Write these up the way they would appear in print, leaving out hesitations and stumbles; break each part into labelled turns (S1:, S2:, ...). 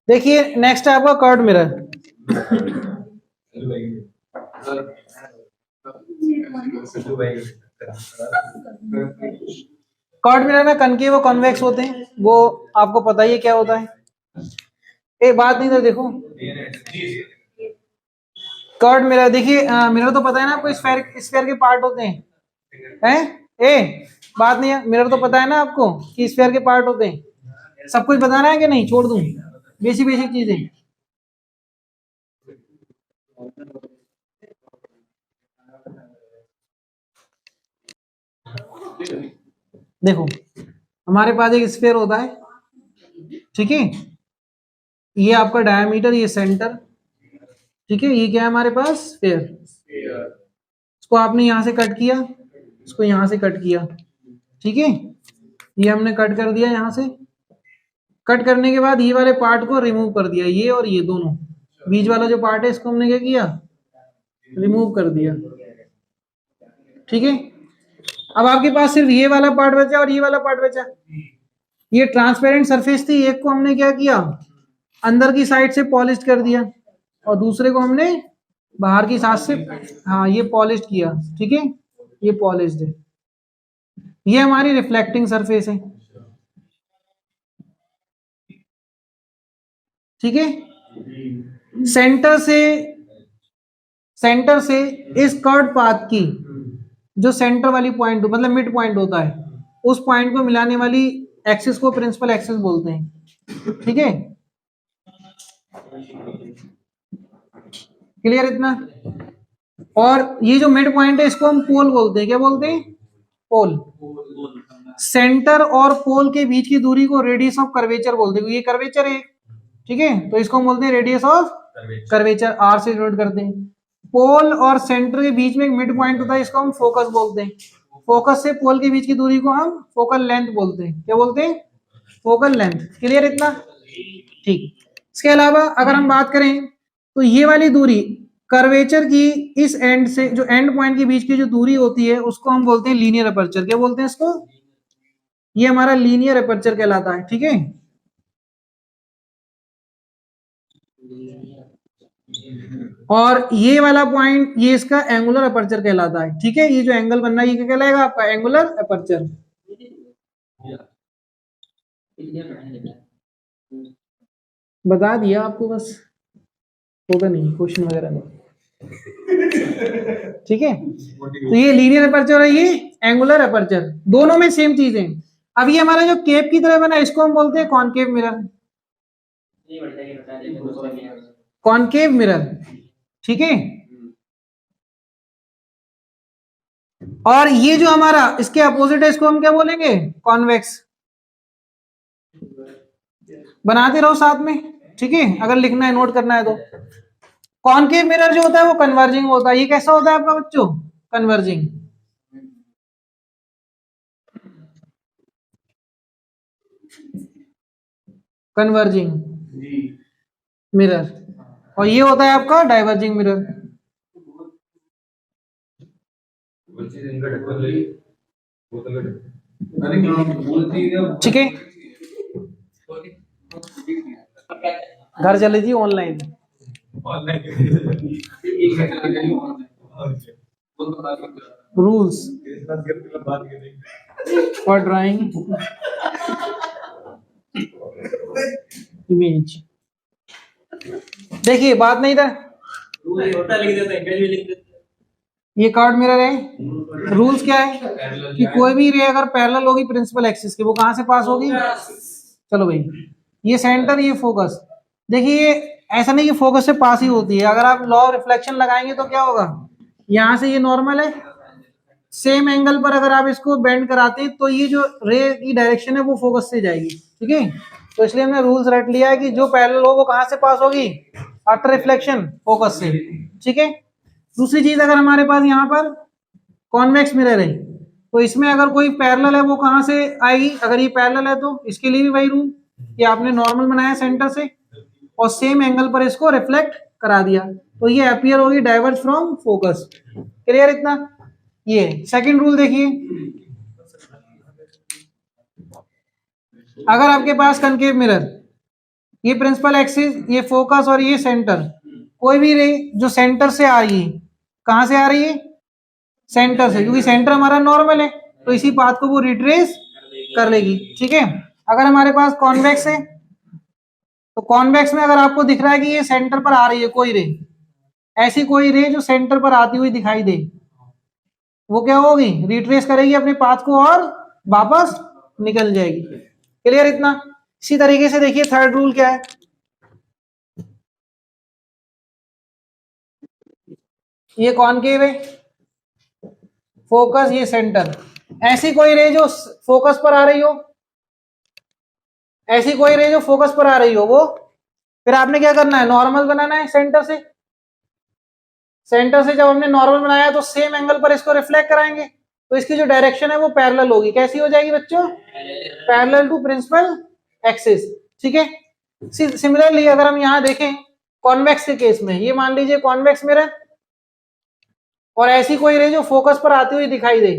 S1: देखिए नेक्स्ट है आपका कर्ड मिरर। कर्ड मिरर में कनकेव और कॉन्वेक्स होते हैं, वो आपको पता ही है क्या होता है। एक बात नहीं तो देखो, कर्ड मिरर देखिए, मिरर तो पता है ना आपको, स्फेयर स्फेयर के पार्ट होते हैं। बात नहीं है, मिरर तो पता है ना आपको कि स्फेयर के पार्ट होते हैं। सब कुछ बताना है कि नहीं, छोड़ दूं बेसिक बेसिक चीजें। देखो हमारे पास एक स्फेयर होता है, ठीक है, ये आपका डायमीटर, ये सेंटर, ठीक है, ये क्या है हमारे पास, स्फेयर। इसको आपने यहां से कट किया, इसको यहां से कट किया, ठीक है, ये हमने कट कर दिया यहां से। कट करने के बाद ये वाले पार्ट को रिमूव कर दिया, ये और ये दोनों, बीच वाला जो पार्ट है इसको हमने क्या किया, रिमूव कर दिया, ठीक है। अब आपके पास सिर्फ ये वाला पार्ट बचा और ये वाला पार्ट बचा। ये ट्रांसपेरेंट सरफेस थी, एक को हमने क्या किया, अंदर की साइड से पॉलिश कर दिया, और दूसरे को हमने बाहर की साइड से, हाँ, ये पॉलिश किया, ठीक है, ये पॉलिश्ड है। ये हमारी रिफ्लेक्टिंग सरफेस है, ठीक है। सेंटर से इस कर्ड पाथ की जो सेंटर वाली पॉइंट मतलब मिड पॉइंट होता है, उस पॉइंट को मिलाने वाली एक्सिस को प्रिंसिपल एक्सिस बोलते हैं, ठीक है। क्लियर इतना। और ये जो मिड पॉइंट है इसको हम पोल बोलते हैं, क्या बोलते हैं, पोल। सेंटर और पोल के बीच की दूरी को रेडियस ऑफ कर्वेचर बोलते हैं, ये कर्वेचर है, ठीक है, तो इसको हम बोलते हैं रेडियस ऑफ कर्वेचर, आर से डिनोट करते हैं। पोल और सेंटर के बीच में एक मिड पॉइंट होता है, इसको हम फोकस बोलते हैं। फोकस से पोल के बीच की दूरी को हम फोकल लेंथ बोलते हैं, क्या बोलते हैं, फोकल लेंथ। क्लियर इतना, ठीक। इसके अलावा अगर हम बात करें तो ये वाली दूरी कर्वेचर की इस एंड से जो एंड पॉइंट के बीच की जो दूरी होती है उसको हम बोलते हैं लीनियर अपर्चर, क्या बोलते हैं इसको, ये हमारा लीनियर अपर्चर कहलाता है, ठीक है। और ये वाला पॉइंट ये इसका एंगुलर अपर्चर कहलाता है, ठीक है, ये जो एंगल बनना है ये क्या कहलाएगा आपका, एंगुलर अपर्चर। बता दिया आपको बस, होगा नहीं क्वेश्चन वगैरह में, ठीक है। तो ये लीनियर अपर्चर है, ये एंगुलर अपर्चर, दोनों में सेम चीज है। अब ये हमारा जो केप की तरह बना इसको हम बोलते हैं कॉनकेव मिरर, कॉनकेव मिरर, ठीक है। और ये जो हमारा इसके अपोजिट है इसको हम क्या बोलेंगे, कॉन्वेक्स। बनाते रहो साथ में, ठीक है, अगर लिखना है नोट करना है तो। कॉनकेव मिरर जो होता है वो कन्वर्जिंग होता है, ये कैसा होता है आपका बच्चों, कन्वर्जिंग, कन्वर्जिंग मिरर। और ये होता है आपका डाइवर्जिंग मिरर, ठीक है। घर चली थी online, rules for drawing image. देखिए बात नहीं था, ये कार्ड मिरर है। रूल्स क्या है कि कोई भी रे अगर पैरेलल होगी प्रिंसिपल एक्सिस के, वो कहां से पास होगी, चलो भाई, ये सेंटर ये फोकस। देखिए ऐसा नहीं कि फोकस से पास ही होती है, अगर आप लॉ ऑफ रिफ्लेक्शन लगाएंगे तो क्या होगा, यहां से ये नॉर्मल है, सेम एंगल पर अगर आप इसको बेंड कराते हैं तो ये जो रे की डायरेक्शन है वो फोकस से जाएगी, ठीक है। तो इसलिए हमने रूल्स रट लिया है कि जो पैरेलल हो वो कहां से पास होगी, आफ्टर रिफ्लेक्शन फोकस से, ठीक है। दूसरी चीज, अगर हमारे पास यहाँ पर कॉन्वेक्स मिरर है तो इसमें अगर कोई पैरेलल है वो कहां से आएगी, अगर ये पैरेलल है तो इसके लिए भी वही रूल कि आपने नॉर्मल बनाया सेंटर से और सेम एंगल पर इसको रिफ्लेक्ट करा दिया, तो ये अपीयर होगी डाइवर्ज फ्रॉम फोकस। क्लियर इतना। ये सेकंड रूल देखिए, अगर आपके पास कनकेव मिरर ये प्रिंसिपल एक्सिस, ये फोकस और ये सेंटर। कोई भी रे जो सेंटर से आ रही है, कहां से आ रही है? सेंटर से, क्योंकि सेंटर हमारा नॉर्मल है तो इसी पाथ को वो रिट्रेस कर लेगी। ठीक है, अगर हमारे पास कॉन्वेक्स है तो कॉन्वेक्स में अगर आपको दिख रहा है कि ये सेंटर पर आ रही है कोई रे, ऐसी कोई रे जो सेंटर पर आती हुई दिखाई दे, वो क्या होगी? रिट्रेस करेगी अपने पाथ को और वापस निकल जाएगी। क्लियर इतना? इसी तरीके से देखिए थर्ड रूल क्या है। ये कॉनकेव है, फोकस, ये सेंटर। ऐसी कोई रे जो फोकस पर आ रही हो, ऐसी कोई रे जो फोकस पर आ रही हो, वो फिर आपने क्या करना है? नॉर्मल बनाना है सेंटर से। सेंटर से जब हमने नॉर्मल बनाया तो सेम एंगल पर इसको रिफ्लेक्ट कराएंगे, तो इसकी जो डायरेक्शन है वो पैरेलल होगी। कैसी हो जाएगी बच्चों? Parallel to principal axis. ठीक है, सिमिलरली अगर हम यहां देखें कॉन्वेक्स के केस में, ये मान लीजिए कॉन्वेक्स मिरर, और ऐसी कोई रे जो फोकस पर आती हुई दिखाई दे,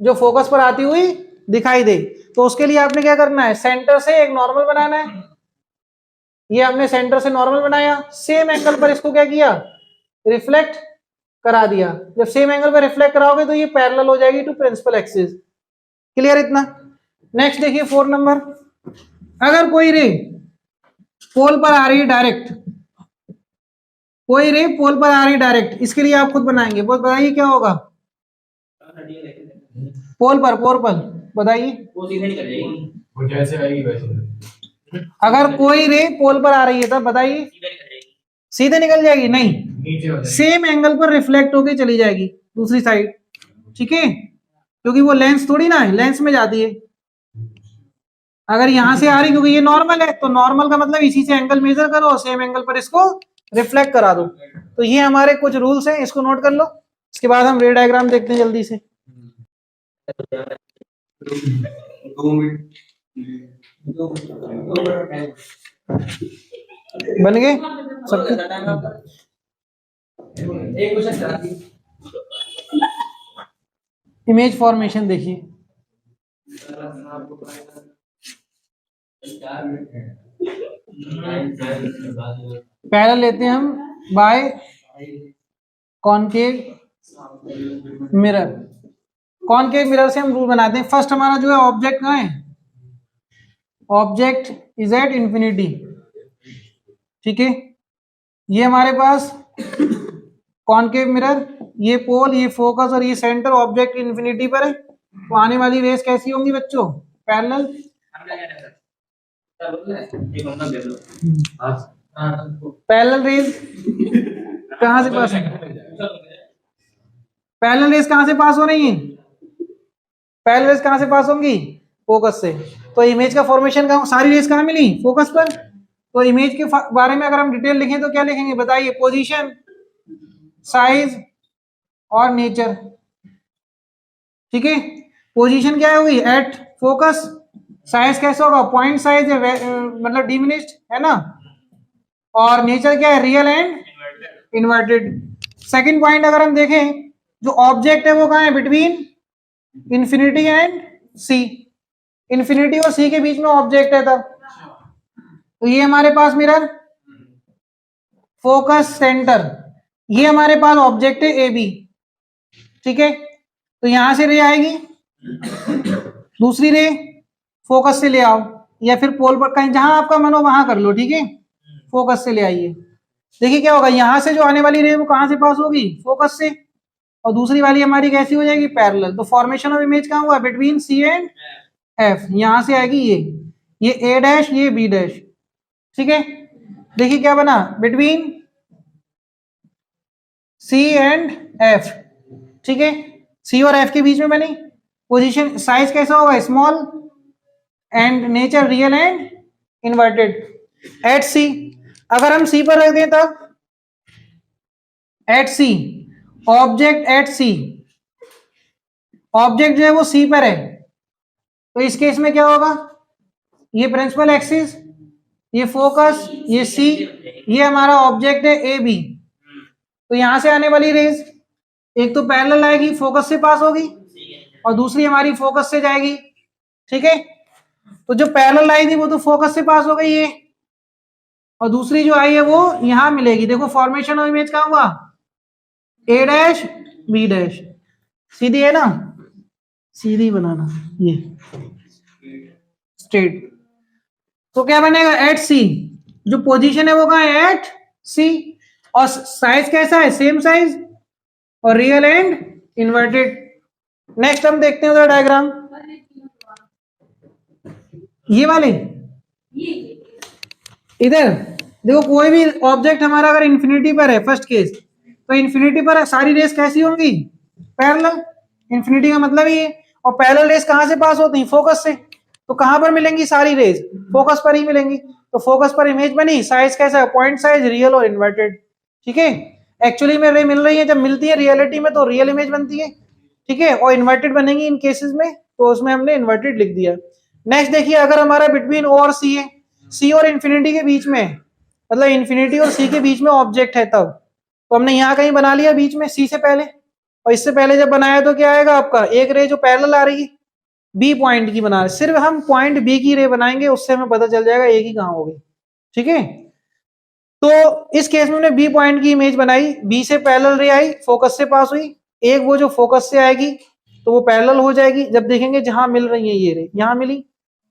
S1: जो फोकस पर आती हुई दिखाई दे, तो उसके लिए आपने क्या करना है? सेंटर से एक नॉर्मल बनाना है। ये हमने सेंटर से नॉर्मल बनाया, सेम एंगल पर इसको क्या किया? रिफ्लेक्ट करा दिया। जब सेम एंगल पर रिफ्लेक्ट कराओगे तो ये पैरेलल हो जाएगी टू प्रिंसिपल एक्सिस। क्लियर इतना? नेक्स्ट देखिए 4 नंबर। अगर कोई रे पोल पर आ रही है डायरेक्ट, कोई रे पोल पर आ रही है डायरेक्ट, इसके लिए आप खुद बनाएंगे। बहुत बताइए क्या होगा? पोल पर बताइए।
S2: वो सीधे निकल जाएगी, वो जैसे आएगी वैसे।
S1: अगर कोई रे पोल पर आ रही है तब बताइए। सीधे निकल जाएगी? नहीं, सेम एंगल पर रिफ्लेक्ट होके चली जाएगी दूसरी साइड। ठीक है, क्योंकि वो लेंस थोड़ी ना है, लेंस में जाती है। अगर यहां से आ रही, क्योंकि ये नॉर्मल है, तो नॉर्मल का मतलब इसी से एंगल मेजर करो और सेम एंगल पर इसको रिफ्लेक्ट करा दो। तो ये हमारे कुछ रूल्स हैं, इसको नोट कर लो। इसके बाद हम रे डायग्राम देखते हैं जल्दी से।
S2: 2 मिनट
S1: बन गए सब?
S2: एक क्वेश्चन।
S1: इमेज फॉर्मेशन देखिए। पहला लेते हैं हम by concave mirror. Concave mirror से हम रूल बनाते हैं। फर्स्ट हमारा जो है ऑब्जेक्ट कहाँ है? Object is at infinity. ठीक है, ये हमारे पास कॉनकेव मिरर, ये पोल, ये फोकस और ये सेंटर ऑब्जेक्ट इंफिनिटी पर है। तो आने वाली रेस कैसी होंगी बच्चों? पैरेलल। पैरेलल रेस कहां से पास पैरेलल रेस कहां से पास हो रही है? पैरेलल रेस कहां से पास होंगी? फोकस से। तो इमेज का फॉर्मेशन कहां, सारी रेस कहां मिली? फोकस पर। तो इमेज के बारे में अगर हम डिटेल लिखें तो क्या लिखेंगे बताइए? पोजीशन, साइज और नेचर। ठीक है, पोजीशन क्या होगी? At focus. साइज कैसा होगा? पॉइंट साइज है, मतलब डिमिनिश्ड है ना। और नेचर क्या है? Real and inverted. Second point अगर हम देखें, जो ऑब्जेक्ट है वो कहाँ है? Between infinity and C. Infinity और सी के बीच में ऑब्जेक्ट है तब। तो ये हमारे पास मिरर, फोकस, सेंटर, ये हमारे पास ऑब्जेक्ट है ए बी। ठीक है, तो यहां से रे आएगी, दूसरी रे फोकस से ले आओ, या फिर पोल पर कहीं जहां आपका मन हो वहां कर लो। ठीक है, फोकस से ले आइए। देखिए क्या होगा, यहां से जो आने वाली रे वो कहां से पास होगी? फोकस से। और दूसरी वाली हमारी कैसी हो जाएगी? पैरेलल। तो फॉर्मेशन ऑफ इमेज कहां हुआ? Between C and F. यहां से आएगी ये ए डैश, ये बी डैश। ठीक है, देखिए क्या बना? Between C and F. ठीक है, सी और एफ के बीच में बनी पोजीशन। साइज कैसा होगा? Small. And nature real and inverted. At C, अगर हम सी पर रख दें तब at C, object at C, object जो है वो सी पर है, तो इस केस में क्या होगा? ये प्रिंसिपल एक्सिस, ये फोकस, ये सी, ये हमारा ऑब्जेक्ट है ए बी। तो यहां से आने वाली रेज एक तो पैरेलल आएगी, फोकस से पास होगी, और दूसरी हमारी फोकस से जाएगी। ठीक है, तो जो पैरेलल आई थी वो तो फोकस से पास हो गई है, और दूसरी जो आई है वो यहां मिलेगी। देखो फॉर्मेशन ऑफ इमेज कहां हुआ, ए डैश बी डैश, सीधी है ना, सीधी बनाना ये स्ट्रेट। तो क्या बनेगा एट सी, जो पोजीशन है वो कहां है एट सी, और साइज कैसा है सेम साइज, और रियल एंड इन्वर्टेड। नेक्स्ट हम देखते हैं उधर डायग्राम, ये वाले इधर देखो, कोई भी ऑब्जेक्ट हमारा अगर इंफिनिटी पर है, फर्स्ट केस, तो इंफिनिटी पर सारी रेस कैसी होंगी, पैरेलल। इंफिनिटी का मतलब ये, और पैरेलल रेस कहां से पास होती है, फोकस से। तो कहां पर मिलेंगी सारी रेस, फोकस पर ही मिलेंगी। तो फोकस पर इमेज बनी, साइज कैसा है, पॉइंट साइज, रियल और इन्वर्टेड। ठीक है, एक्चुअली में रे मिल रही है, जब मिलती है रियलिटी में तो रियल इमेज बनती है। ठीक है, और इन्वर्टेड बनेंगी इन केसेस में, तो उसमें हमने इन्वर्टेड लिख दिया। नेक्स्ट देखिए, अगर हमारा बिटवीन ओ और सी है, सी और इन्फिनिटी के बीच में, मतलब इन्फिनिटी और सी के बीच में ऑब्जेक्ट है तब, तो हमने यहाँ कहीं बना लिया बीच में सी से पहले, और इससे पहले जब बनाया तो क्या आएगा आपका, एक रे जो पैरेलल आ रही है बी पॉइंट की बना रहे, सिर्फ हम पॉइंट बी की रे बनाएंगे, उससे हमें पता चल जाएगा ए की कहाँ होगी। ठीक है, तो इस केस में हमने बी पॉइंट की इमेज बनाई, बी से पैरेलल रे आई, फोकस से पास हुई, एक वो जो फोकस से आएगी तो वो पैरेलल हो जाएगी। जब देखेंगे जहां मिल रही है ये रे, यहां मिली,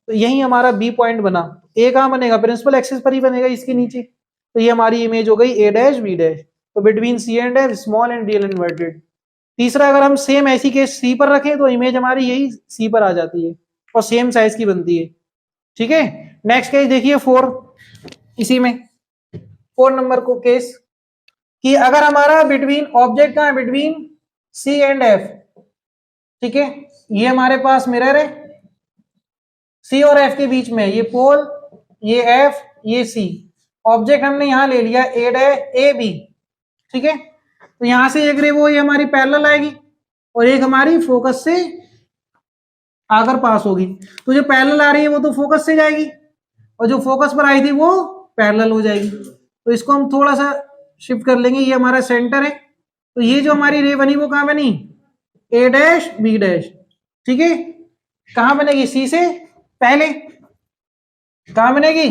S1: तो यही हमारा बी पॉइंट बना। ए कहां बनेगा, प्रिंसिपल एक्सिस पर ही बनेगा, इसके नीचे। तो ये हमारी इमेज हो गई ए डैश बी डैश। तो between C and F, small and real inverted. तीसरा, अगर हम सेम ऐसी केस सी पर रखें तो इमेज हमारी यही सी पर आ जाती है, और सेम साइज की बनती है। ठीक है, नेक्स्ट केस देखिए 4, इसी में 4 नंबर को केस, कि अगर हमारा बिटवीन ऑब्जेक्ट कहां है, बिटवीन सी एंड एफ। ठीक है, ये हमारे पास मिरर है, सी और एफ के बीच में ये पोल, ये एफ, ये सी। ऑब्जेक्ट हमने यहां ले लिया ए बी। ठीक है, तो यहां से एक रे वो ये हमारी पैरेलल आएगी, और एक हमारी फोकस से आकर पास होगी। तो जो पैरेलल आ रही है वो तो फोकस से जाएगी, और जो फोकस पर आई थी वो पैरेलल हो जाएगी। तो इसको हम थोड़ा सा शिफ्ट कर लेंगे, ये हमारा सेंटर है। तो ये जो हमारी रे बनी वो कहां बनी, ए डैश बी डैश। ठीक है, कहां बनेगी, सी से पहले, कहां बनेगी,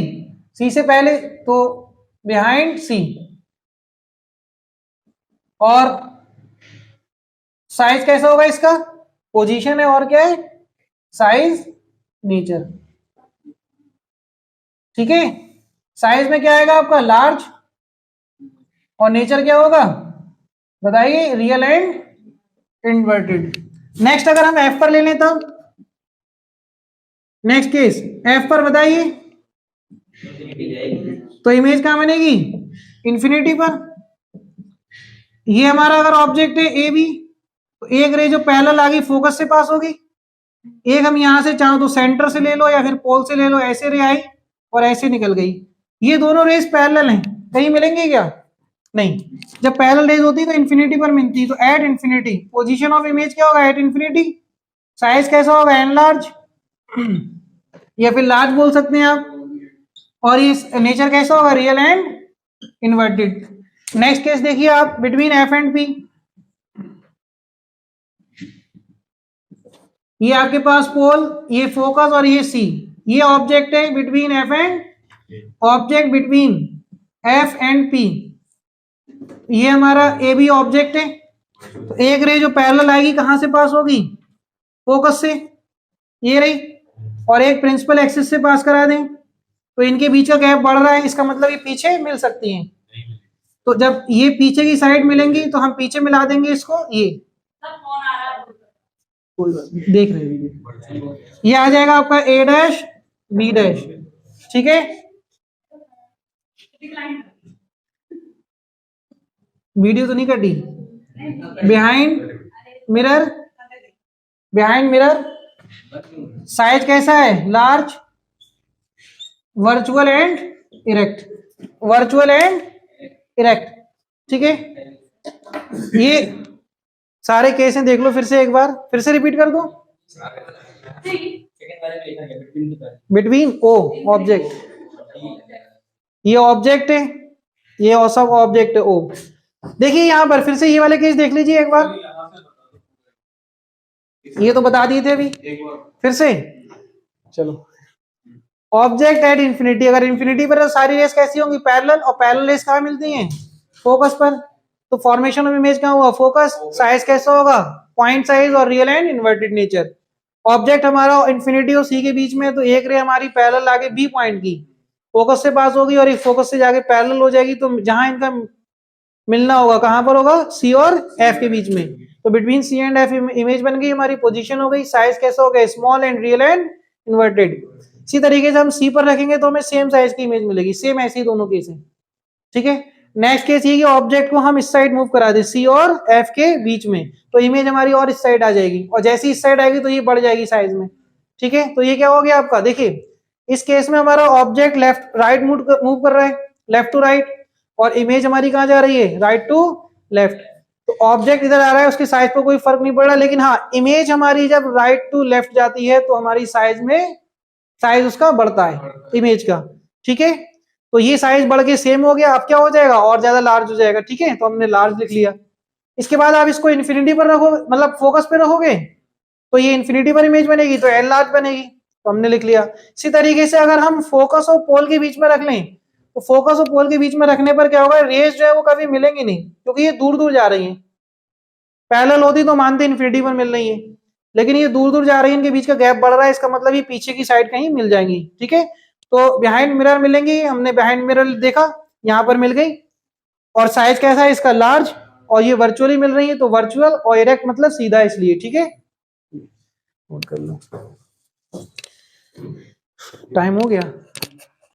S1: सी से पहले, तो बिहाइंड सी। और साइज कैसा होगा इसका, पोजीशन है और क्या है, साइज, नेचर। ठीक है, साइज में क्या आएगा आपका, लार्ज, और नेचर क्या होगा बताइए, रियल एंड इन्वर्टेड। नेक्स्ट अगर हम एफ पर ले लें तब, नेक्स्ट केस एफ पर बताइए, तो इमेज कहां बनेगी, इंफिनिटी पर। ये हमारा अगर ऑब्जेक्ट है ए बी, तो एक रे जो पैरेलल आ गई फोकस से पास होगी, एक हम यहां से चाहो तो सेंटर से ले लो या फिर पोल से ले लो, ऐसे रे आई और ऐसे निकल गई। ये दोनों रेस पैरेलल हैं, कहीं मिलेंगे क्या, नहीं। जब पैरेलल रेस होती है तो इन्फिनिटी पर मिलती है, तो at infinity position of image क्या होगा, एट इन्फिनिटी। साइज कैसा होगा, एन लार्ज, या फिर लार्ज बोल सकते हैं आप। और ये नेचर कैसा होगा, real and inverted. Next case देखिए आप, बिटवीन एफ एंड पी। ये आपके पास पोल, ये फोकस और ये सी, ये ऑब्जेक्ट है between F and, object between F and P. ये हमारा ए बी ऑब्जेक्ट है। तो एक रे जो पैरेलल आएगी कहां से पास होगी, फोकस से, ये रही, और एक प्रिंसिपल एक्सिस से पास करा दें, तो इनके बीच का गैप बढ़ रहा है, इसका मतलब ये पीछे मिल सकती हैं। तो जब ये पीछे की साइड मिलेंगी तो हम पीछे मिला देंगे इसको, ये कोई बात नहीं, देख रहे हैं, ये आ जाएगा आपका ए डैश बी डैश। ठीक है, वीडियो तो नहीं कटी, behind mirror, behind mirror size कैसा है, large, virtual and erect, virtual and erect. ठीक है, ये सारे केस हैं, देख लो फिर से एक बार, फिर से रिपीट कर दो। बिटवीन ओ ऑब्जेक्ट, ये ऑब्जेक्ट है, ये सब ऑब्जेक्ट है ओ। देखिए यहां पर फिर से ये वाले केस देख लीजिए एक बार, ये तो बता दिए थे अभी, फिर से चलो ऑब्जेक्ट एट इंफिनिटी, अगर इंफिनिटी पर है तो सारी रेस कैसी होंगी? पैरेलल, और पैरेलल रेस कहाँ मिलती हैं? फोकस पर। तो फॉर्मेशन ऑफ इमेज कहाँ हुआ? फोकस। साइज कैसा होगा? पॉइंट साइज और real and inverted nature. Object हमारा इंफिनिटी और सी के बीच में, तो एक रे हमारी पैरेलल आगे बी पॉइंट की फोकस से पास होगी और एक फोकस से जाके पैरेलल हो जाएगी, तो जहां इनका मिलना होगा कहां पर होगा? सी और एफ के बीच में। तो between C and F image बन गई हमारी, पोजीशन हो गई, साइज कैसा हो गया? Small and real and inverted. इसी तरीके से हम सी पर रखेंगे तो हमें सेम साइज की इमेज मिलेगी, सेम ऐसे ही दोनों केस है। ठीक है। नेक्स्ट केस ये कि ऑब्जेक्ट को हम इस साइड मूव करा दे, सी और एफ के बीच में, तो इमेज हमारी और इस साइड आ जाएगी, और जैसे इस साइड आएगी तो ये बढ़ जाएगी साइज में। ठीक है। तो ये क्या हो गया आपका? देखिए इस केस में हमारा ऑब्जेक्ट लेफ्ट राइट मूव कर रहा है, लेफ्ट टू राइट, और इमेज हमारी कहां जा रही है? Right to left. तो ऑब्जेक्ट इधर आ रहा है, उसकी साइज पर कोई फर्क नहीं पड़ रहा, लेकिन हाँ इमेज हमारी जब राइट टू लेफ्ट जाती है तो हमारी साइज उसका बढ़ता है, इमेज का। ठीक है। तो ये साइज बढ़ के सेम हो गया, अब क्या हो जाएगा? और ज्यादा लार्ज हो जाएगा। ठीक है। तो हमने लार्ज लिख लिया। इसके बाद आप इसको इन्फिनिटी पर रखोगे, मतलब फोकस पे रखोगे, तो ये इन्फिनिटी पर इमेज बनेगी, तो एल लार्ज बनेगी, तो हमने लिख लिया। इसी तरीके से अगर हम फोकस और पोल के बीच में रख लें, तो फोकस और पोल के बीच में रखने पर क्या होगा? रेज जो है वो कभी मिलेंगी नहीं, क्योंकि ये दूर दूर जा रही है। पैरेलल होती तो मानते इन्फिनिटी पर मिल रही है, लेकिन ये दूर दूर जा रही है, इनके बीच का गैप बढ़ रहा है, इसका मतलब ये पीछे की साइड कहीं मिल जाएंगी। ठीक है। तो बिहाइंड मिरर मिलेंगी, हमने बिहाइंड मिरर देखा, यहां पर मिल गई, और साइज कैसा है इसका? लार्ज, और ये वर्चुअली मिल रही है, तो वर्चुअल और इरेक्ट मतलब सीधा, इसलिए। ठीक है। नोट कर लो, टाइम हो गया।